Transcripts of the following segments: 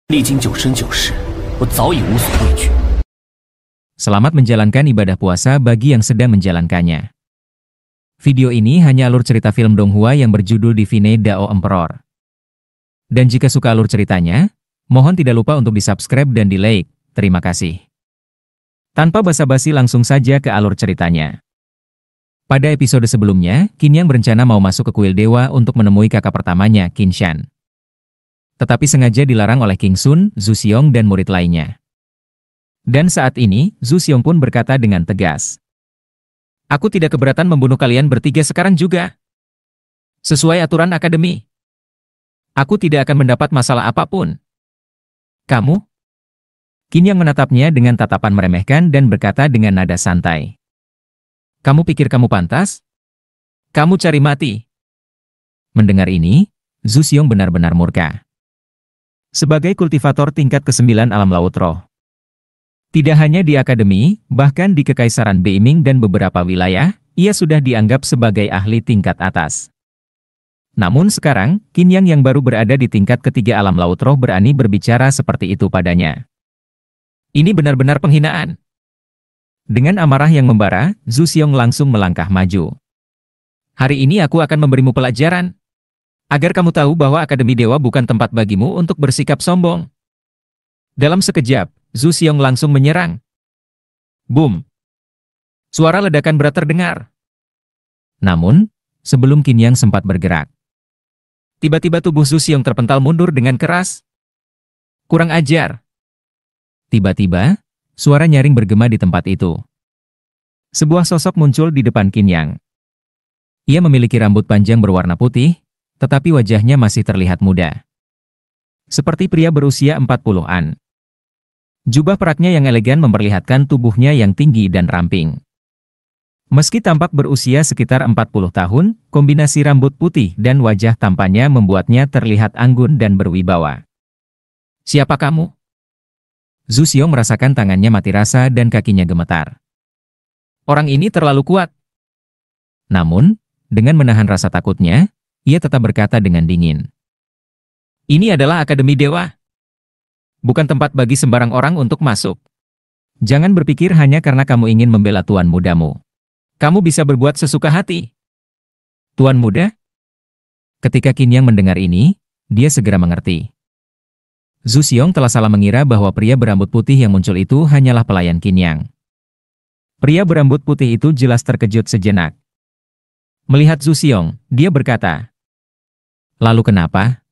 历经九生九世，我早已无所畏惧。 Selamat menjalankan ibadah puasa bagi yang sedang menjalankannya. Video ini hanya alur cerita film Donghua yang berjudul Divine Dao Emperor. Dan jika suka alur ceritanya, mohon tidak lupa untuk di-subscribe dan di-like. Terima kasih. Tanpa basa-basi langsung saja ke alur ceritanya. Pada episode sebelumnya, Qin Yang berencana mau masuk ke kuil dewa untuk menemui kakak pertamanya, Qin Shan. Tetapi sengaja dilarang oleh King Sun, Zhu Xiong dan murid lainnya. Dan saat ini, Zhu Xiong pun berkata dengan tegas. Aku tidak keberatan membunuh kalian bertiga sekarang juga. Sesuai aturan akademi. Aku tidak akan mendapat masalah apapun. Kamu? Qin Yang menatapnya dengan tatapan meremehkan dan berkata dengan nada santai. Kamu pikir kamu pantas? Kamu cari mati. Mendengar ini, Zhu Xiong benar-benar murka. Sebagai kultivator tingkat ke-9 alam laut roh. Tidak hanya di akademi, bahkan di Kekaisaran Beiming dan beberapa wilayah, ia sudah dianggap sebagai ahli tingkat atas. Namun sekarang, Qin Yang yang baru berada di tingkat ketiga alam laut roh berani berbicara seperti itu padanya. Ini benar-benar penghinaan. Dengan amarah yang membara, Zhu Xiong langsung melangkah maju. Hari ini aku akan memberimu pelajaran. Agar kamu tahu bahwa Akademi Dewa bukan tempat bagimu untuk bersikap sombong. Dalam sekejap, Zhu Xiong langsung menyerang. Boom! Suara ledakan berat terdengar. Namun, sebelum Qin Yang sempat bergerak, tiba-tiba tubuh Zhu Xiong terpental mundur dengan keras. Kurang ajar. Tiba-tiba, suara nyaring bergema di tempat itu. Sebuah sosok muncul di depan Qin Yang. Ia memiliki rambut panjang berwarna putih, tetapi wajahnya masih terlihat muda. Seperti pria berusia 40-an. Jubah peraknya yang elegan memperlihatkan tubuhnya yang tinggi dan ramping. Meski tampak berusia sekitar 40 tahun, kombinasi rambut putih dan wajah tampannya membuatnya terlihat anggun dan berwibawa. Siapa kamu? Zhu Xiong merasakan tangannya mati rasa dan kakinya gemetar. Orang ini terlalu kuat. Namun, dengan menahan rasa takutnya, ia tetap berkata dengan dingin. Ini adalah Akademi Dewa. Bukan tempat bagi sembarang orang untuk masuk. Jangan berpikir hanya karena kamu ingin membela tuan mudamu. Kamu bisa berbuat sesuka hati. Tuan muda? Ketika Qin Yang mendengar ini, dia segera mengerti. Zhu Xiong telah salah mengira bahwa pria berambut putih yang muncul itu hanyalah pelayan Qin Yang. Pria berambut putih itu jelas terkejut sejenak. Melihat Zhu Xiong, dia berkata, lalu kenapa?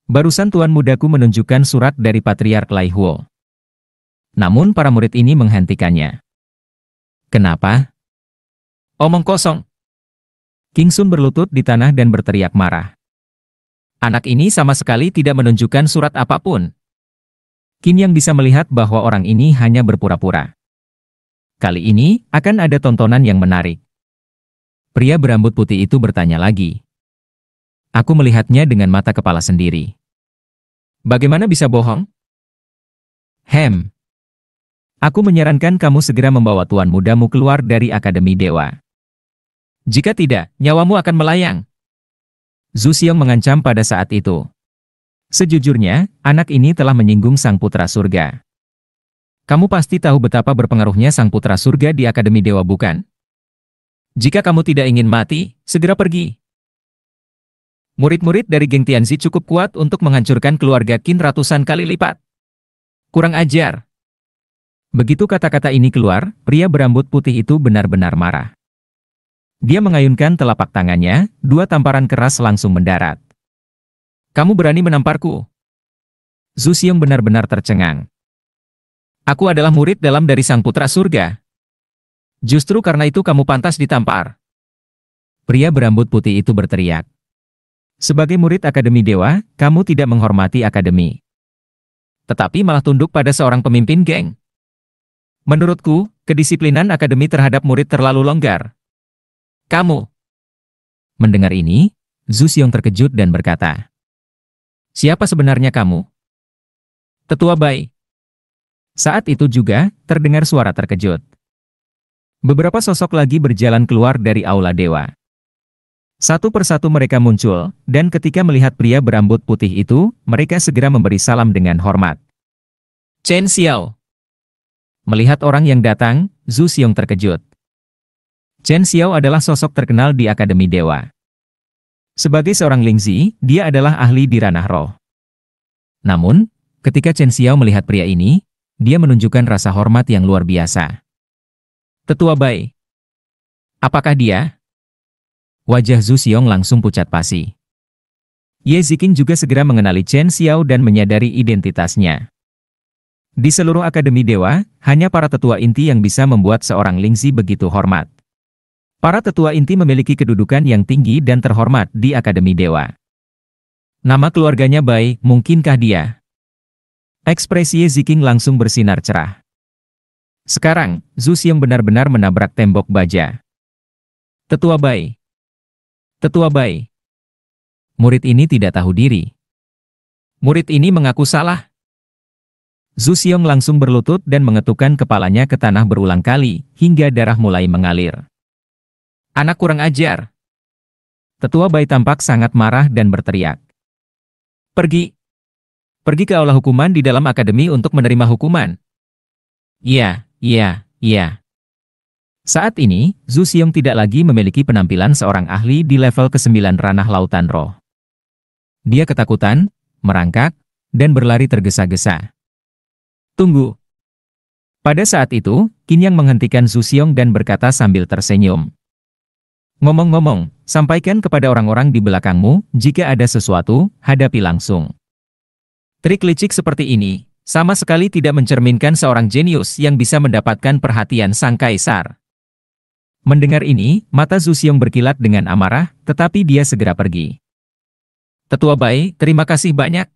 Barusan tuan mudaku menunjukkan surat dari Patriark Lai Huo. Namun para murid ini menghentikannya. Kenapa? Omong kosong. King Sun berlutut di tanah dan berteriak marah. Anak ini sama sekali tidak menunjukkan surat apapun. Qin Yang bisa melihat bahwa orang ini hanya berpura-pura. Kali ini akan ada tontonan yang menarik. Pria berambut putih itu bertanya lagi. Aku melihatnya dengan mata kepala sendiri. Bagaimana bisa bohong? Aku menyarankan kamu segera membawa tuan mudamu keluar dari Akademi Dewa. Jika tidak, nyawamu akan melayang. Zhu Xiong mengancam pada saat itu. Sejujurnya, anak ini telah menyinggung Sang Putra Surga. Kamu pasti tahu betapa berpengaruhnya Sang Putra Surga di Akademi Dewa, bukan? Jika kamu tidak ingin mati, segera pergi. Murid-murid dari geng Tianzi cukup kuat untuk menghancurkan keluarga Qin ratusan kali lipat. Kurang ajar. Begitu kata-kata ini keluar, pria berambut putih itu benar-benar marah. Dia mengayunkan telapak tangannya, dua tamparan keras langsung mendarat. Kamu berani menamparku? Zhu Xiong benar-benar tercengang. Aku adalah murid dalam dari Sang Putra Surga. Justru karena itu kamu pantas ditampar. Pria berambut putih itu berteriak. Sebagai murid Akademi Dewa, kamu tidak menghormati Akademi. Tetapi malah tunduk pada seorang pemimpin geng. Menurutku, kedisiplinan Akademi terhadap murid terlalu longgar. Kamu. Mendengar ini, Zhu Xiong terkejut dan berkata. Siapa sebenarnya kamu? Tetua Bai. Saat itu juga, terdengar suara terkejut. Beberapa sosok lagi berjalan keluar dari aula dewa. Satu persatu mereka muncul, dan ketika melihat pria berambut putih itu, mereka segera memberi salam dengan hormat. Chen Xiao. Melihat orang yang datang, Zhu Xiong terkejut. Chen Xiao adalah sosok terkenal di Akademi Dewa. Sebagai seorang Lingzi, dia adalah ahli di ranah roh. Namun, ketika Chen Xiao melihat pria ini, dia menunjukkan rasa hormat yang luar biasa. Tetua Bai. Apakah dia? Wajah Zhu Xiong langsung pucat pasi. Ye Ziqing juga segera mengenali Chen Xiao dan menyadari identitasnya. Di seluruh Akademi Dewa, hanya para tetua inti yang bisa membuat seorang Lingzi begitu hormat. Para tetua inti memiliki kedudukan yang tinggi dan terhormat di Akademi Dewa. Nama keluarganya Bai, mungkinkah dia? Ekspresi Ye Ziqing langsung bersinar cerah. Sekarang, Zhu Xiong benar-benar menabrak tembok baja. Tetua Bai. Tetua Bai. Murid ini tidak tahu diri. Murid ini mengaku salah. Zhu Xiong langsung berlutut dan mengetukkan kepalanya ke tanah berulang kali, hingga darah mulai mengalir. Anak kurang ajar. Tetua Bai tampak sangat marah dan berteriak. Pergi. Pergi ke aula hukuman di dalam akademi untuk menerima hukuman. Iya. Saat ini, Zhu Xiong tidak lagi memiliki penampilan seorang ahli di level ke-9 ranah lautan roh. Dia ketakutan, merangkak, dan berlari tergesa-gesa. Tunggu. Pada saat itu, Qin Yang menghentikan Zhu Xiong dan berkata sambil tersenyum. Ngomong-ngomong, sampaikan kepada orang-orang di belakangmu, jika ada sesuatu, hadapi langsung. Trik licik seperti ini, sama sekali tidak mencerminkan seorang jenius yang bisa mendapatkan perhatian sang kaisar. Mendengar ini, mata Zhu Xiong berkilat dengan amarah, tetapi dia segera pergi. Tetua Bai, terima kasih banyak.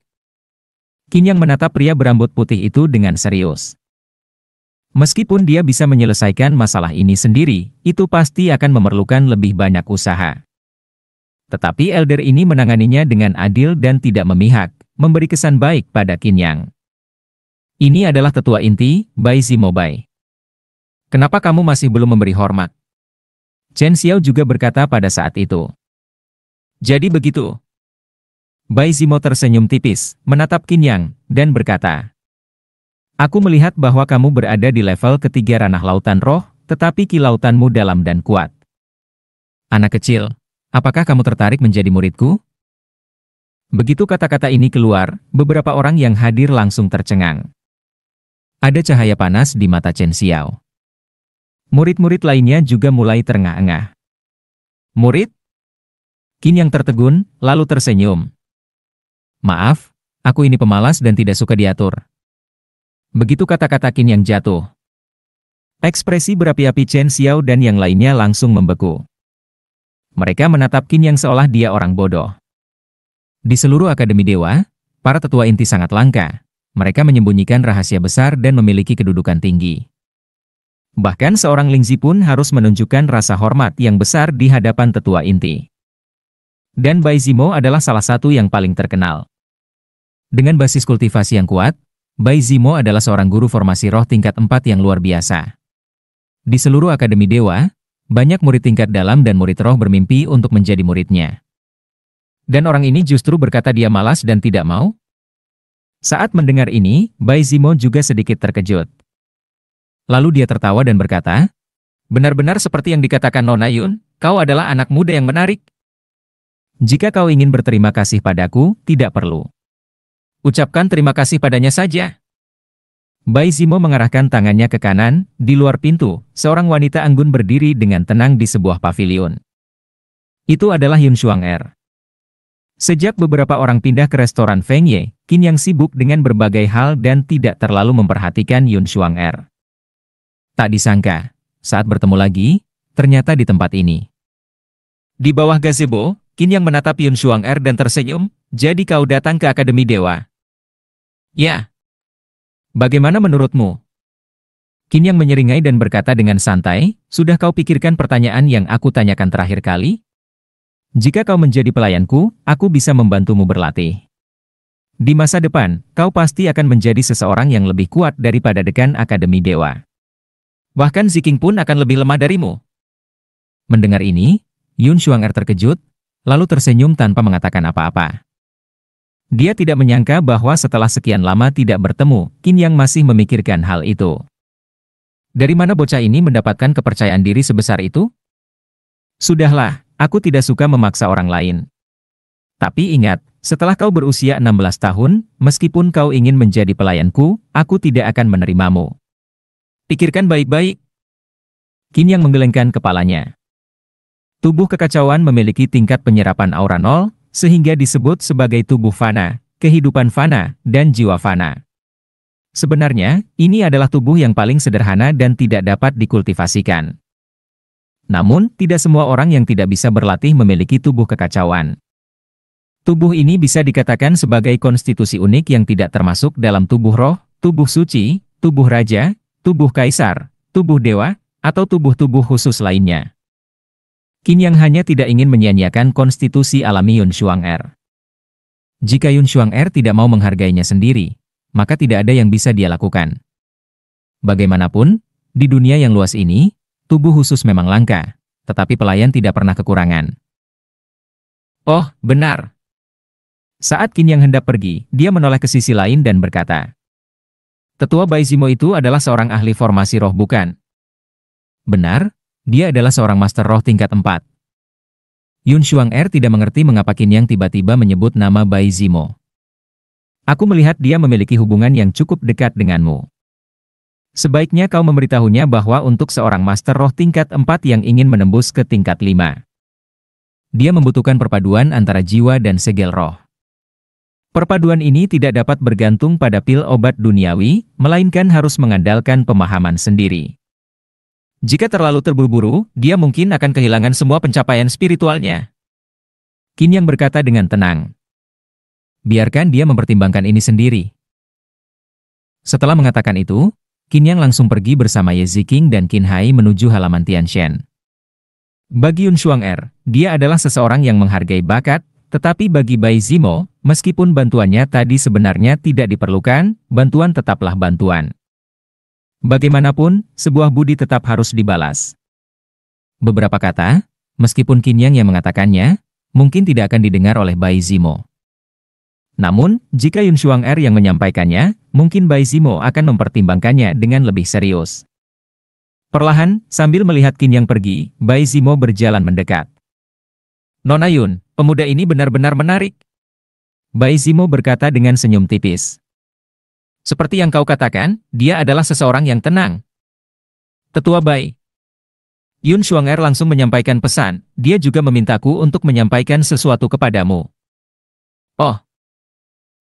Qin Yang menatap pria berambut putih itu dengan serius. Meskipun dia bisa menyelesaikan masalah ini sendiri, itu pasti akan memerlukan lebih banyak usaha. Tetapi elder ini menanganinya dengan adil dan tidak memihak, memberi kesan baik pada Qin Yang. Ini adalah tetua inti, Bai Zimo Bai. Kenapa kamu masih belum memberi hormat? Chen Xiao juga berkata pada saat itu. Jadi begitu. Bai Zimo tersenyum tipis, menatap Qin Yang, dan berkata, aku melihat bahwa kamu berada di level ketiga ranah lautan roh, tetapi kilautanmu dalam dan kuat. Anak kecil, apakah kamu tertarik menjadi muridku? Begitu kata-kata ini keluar, beberapa orang yang hadir langsung tercengang. Ada cahaya panas di mata Chen Xiao. Murid-murid lainnya juga mulai terengah-engah. Murid? Qin Yang tertegun, lalu tersenyum. Maaf, aku ini pemalas dan tidak suka diatur. Begitu kata-kata Qin Yang jatuh. Ekspresi berapi-api Chen Xiao dan yang lainnya langsung membeku. Mereka menatap Qin Yang seolah dia orang bodoh. Di seluruh Akademi Dewa, para tetua inti sangat langka. Mereka menyembunyikan rahasia besar dan memiliki kedudukan tinggi. Bahkan seorang Lingzi pun harus menunjukkan rasa hormat yang besar di hadapan tetua inti. Dan Bai Zimo adalah salah satu yang paling terkenal. Dengan basis kultivasi yang kuat, Bai Zimo adalah seorang guru formasi roh tingkat 4 yang luar biasa. Di seluruh Akademi Dewa, banyak murid tingkat dalam dan murid roh bermimpi untuk menjadi muridnya. Dan orang ini justru berkata dia malas dan tidak mau? Saat mendengar ini, Bai Zimo juga sedikit terkejut. Lalu dia tertawa dan berkata, benar-benar seperti yang dikatakan Nona Yun, kau adalah anak muda yang menarik. Jika kau ingin berterima kasih padaku, tidak perlu. Ucapkan terima kasih padanya saja. Bai Zimo mengarahkan tangannya ke kanan, di luar pintu, seorang wanita anggun berdiri dengan tenang di sebuah pavilion. Itu adalah Yun Xuanger. Sejak beberapa orang pindah ke restoran Feng Ye, Qin Yang sibuk dengan berbagai hal dan tidak terlalu memperhatikan Yun Xuanger. Tak disangka, saat bertemu lagi, ternyata di tempat ini. Di bawah gazebo, Qin Yang menatap Yun Xuanger dan tersenyum, jadi kau datang ke Akademi Dewa. Ya. Bagaimana menurutmu? Qin Yang menyeringai dan berkata dengan santai, sudah kau pikirkan pertanyaan yang aku tanyakan terakhir kali? Jika kau menjadi pelayanku, aku bisa membantumu berlatih. Di masa depan, kau pasti akan menjadi seseorang yang lebih kuat daripada dekan Akademi Dewa. Bahkan Ziqing pun akan lebih lemah darimu. Mendengar ini, Yun Xuanger terkejut, lalu tersenyum tanpa mengatakan apa-apa. Dia tidak menyangka bahwa setelah sekian lama tidak bertemu, Qin Yang masih memikirkan hal itu. Dari mana bocah ini mendapatkan kepercayaan diri sebesar itu? Sudahlah, aku tidak suka memaksa orang lain. Tapi ingat, setelah kau berusia 16 tahun, meskipun kau ingin menjadi pelayanku, aku tidak akan menerimamu. Pikirkan baik-baik. Qin Yang menggelengkan kepalanya. Tubuh kekacauan memiliki tingkat penyerapan aura 0, sehingga disebut sebagai tubuh fana, kehidupan fana, dan jiwa fana. Sebenarnya, ini adalah tubuh yang paling sederhana dan tidak dapat dikultivasikan. Namun, tidak semua orang yang tidak bisa berlatih memiliki tubuh kekacauan. Tubuh ini bisa dikatakan sebagai konstitusi unik yang tidak termasuk dalam tubuh roh, tubuh suci, tubuh raja, tubuh kaisar, tubuh dewa, atau tubuh-tubuh khusus lainnya. Qin Yang hanya tidak ingin menyia-nyiakan konstitusi alami Yun Xuang-Er. Jika Yun Xuang-Er tidak mau menghargainya sendiri, maka tidak ada yang bisa dia lakukan. Bagaimanapun, di dunia yang luas ini, tubuh khusus memang langka, tetapi pelayan tidak pernah kekurangan. Oh, benar. Saat Qin Yang hendak pergi, dia menoleh ke sisi lain dan berkata, "Tetua Bai Zimo itu adalah seorang ahli formasi roh bukan?" Benar. Dia adalah seorang master roh tingkat 4. Yun Xuang-Er tidak mengerti mengapa Qin Yang tiba-tiba menyebut nama Bai Zimo. Aku melihat dia memiliki hubungan yang cukup dekat denganmu. Sebaiknya kau memberitahunya bahwa untuk seorang master roh tingkat 4 yang ingin menembus ke tingkat 5. Dia membutuhkan perpaduan antara jiwa dan segel roh. Perpaduan ini tidak dapat bergantung pada pil obat duniawi, melainkan harus mengandalkan pemahaman sendiri. Jika terlalu terburu-buru, dia mungkin akan kehilangan semua pencapaian spiritualnya. Qin Yang berkata dengan tenang. Biarkan dia mempertimbangkan ini sendiri. Setelah mengatakan itu, Qin Yang langsung pergi bersama Ye Ziqing dan Qin Hai menuju halaman Tianshan. Bagi Yun Xuang-Er, dia adalah seseorang yang menghargai bakat, tetapi bagi Bai Zimo, meskipun bantuannya tadi sebenarnya tidak diperlukan, bantuan tetaplah bantuan. Bagaimanapun, sebuah budi tetap harus dibalas. Beberapa kata, meskipun Qin Yang yang mengatakannya, mungkin tidak akan didengar oleh Bai Zimo. Namun, jika Yun Xuang-Er yang menyampaikannya, mungkin Bai Zimo akan mempertimbangkannya dengan lebih serius. Perlahan, sambil melihat Qin Yang pergi, Bai Zimo berjalan mendekat. "Nona Yun, pemuda ini benar-benar menarik." Bai Zimo berkata dengan senyum tipis. "Seperti yang kau katakan, dia adalah seseorang yang tenang." "Tetua Bai." Yun Xuang-Er langsung menyampaikan pesan, dia juga memintaku untuk menyampaikan sesuatu kepadamu. Oh.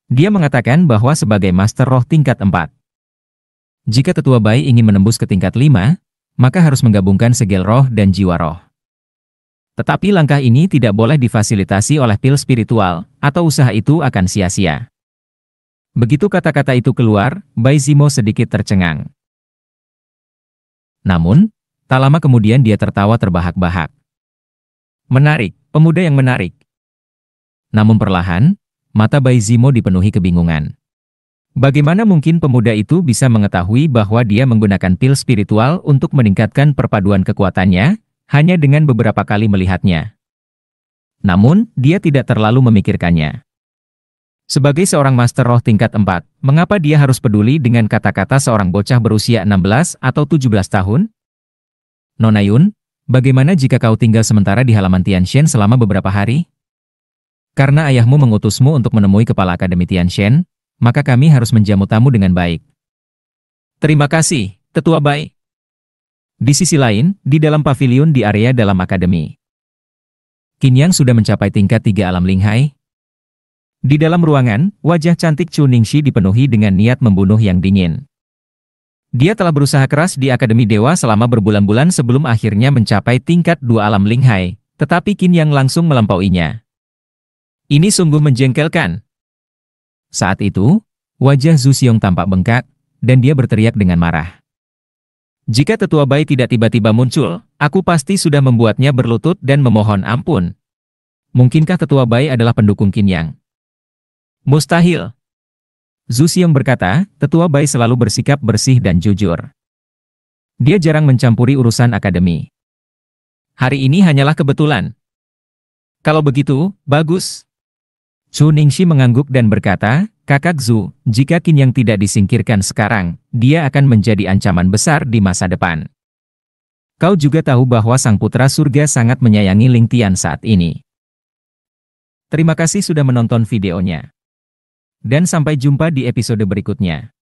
Dia mengatakan bahwa sebagai master roh tingkat 4. Jika Tetua Bai ingin menembus ke tingkat 5, maka harus menggabungkan segel roh dan jiwa roh. Tetapi langkah ini tidak boleh difasilitasi oleh pil spiritual, atau usaha itu akan sia-sia. Begitu kata-kata itu keluar, Bai Zimo sedikit tercengang. Namun, tak lama kemudian dia tertawa terbahak-bahak. Menarik, pemuda yang menarik. Namun perlahan, mata Bai Zimo dipenuhi kebingungan. Bagaimana mungkin pemuda itu bisa mengetahui bahwa dia menggunakan pil spiritual untuk meningkatkan perpaduan kekuatannya, hanya dengan beberapa kali melihatnya. Namun, dia tidak terlalu memikirkannya. Sebagai seorang master roh tingkat 4, mengapa dia harus peduli dengan kata-kata seorang bocah berusia 16 atau 17 tahun? Nona Yun, bagaimana jika kau tinggal sementara di halaman Tianshan selama beberapa hari? Karena ayahmu mengutusmu untuk menemui kepala Akademi Tianshan, maka kami harus menjamu tamu dengan baik. Terima kasih, Tetua Bai. Di sisi lain, di dalam pavilion di area dalam akademi, Qin Yang sudah mencapai tingkat 3 alam Linghai. Di dalam ruangan, wajah cantik Chu Ningxi dipenuhi dengan niat membunuh yang dingin. Dia telah berusaha keras di Akademi Dewa selama berbulan-bulan sebelum akhirnya mencapai tingkat 2 alam Linghai, tetapi Qin Yang langsung melampauinya. Ini sungguh menjengkelkan. Saat itu, wajah Zhu Xiong tampak bengkak, dan dia berteriak dengan marah. Jika Tetua Bai tidak tiba-tiba muncul, aku pasti sudah membuatnya berlutut dan memohon ampun. Mungkinkah Tetua Bai adalah pendukung Qin Yang? Mustahil. Zhu Xiong berkata, Tetua Bai selalu bersikap bersih dan jujur. Dia jarang mencampuri urusan akademi. Hari ini hanyalah kebetulan. Kalau begitu, bagus. Chu Ningxi mengangguk dan berkata, Kakak Zhu, jika Qin yang tidak disingkirkan sekarang, dia akan menjadi ancaman besar di masa depan. Kau juga tahu bahwa Sang Putra Surga sangat menyayangi Ling Tian saat ini. Terima kasih sudah menonton videonya. Dan sampai jumpa di episode berikutnya.